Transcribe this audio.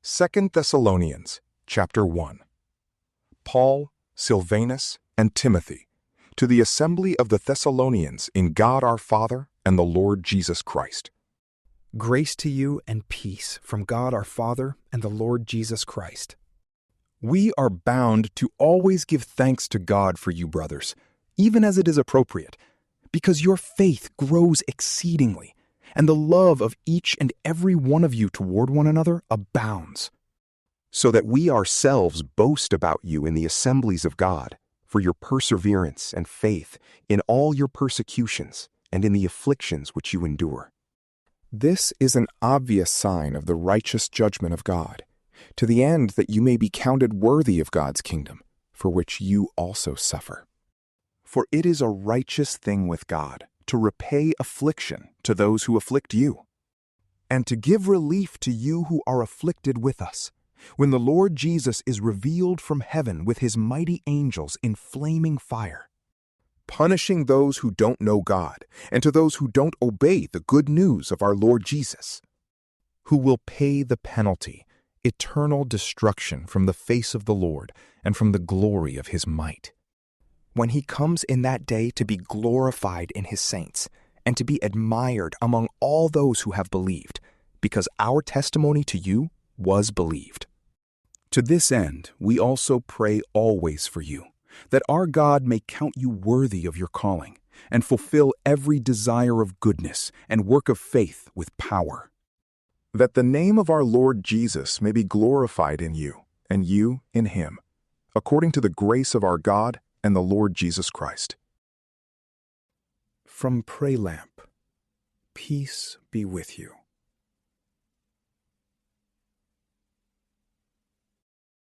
2 Thessalonians, chapter 1. Paul, Silvanus, and Timothy, to the assembly of the Thessalonians in God our Father and the Lord Jesus Christ. Grace to you and peace from God our Father and the Lord Jesus Christ. We are bound to always give thanks to God for you, brothers, even as it is appropriate, because your faith grows exceedingly, and the love of each and every one of you toward one another abounds, so that we ourselves boast about you in the assemblies of God, for your perseverance and faith in all your persecutions and in the afflictions which you endure. This is an obvious sign of the righteous judgment of God, to the end that you may be counted worthy of God's kingdom, for which you also suffer. For it is a righteous thing with God to repay affliction to those who afflict you, and to give relief to you who are afflicted with us, when the Lord Jesus is revealed from heaven with his mighty angels in flaming fire, punishing those who don't know God, and to those who don't obey the good news of our Lord Jesus, who will pay the penalty, eternal destruction from the face of the Lord and from the glory of his might, when he comes in that day to be glorified in his saints, and to be admired among all those who have believed, because our testimony to you was believed. To this end, we also pray always for you, that our God may count you worthy of your calling, and fulfill every desire of goodness and work of faith with power, that the name of our Lord Jesus may be glorified in you, and you in him, according to the grace of our God and the Lord Jesus Christ. From PrayLamp, peace be with you.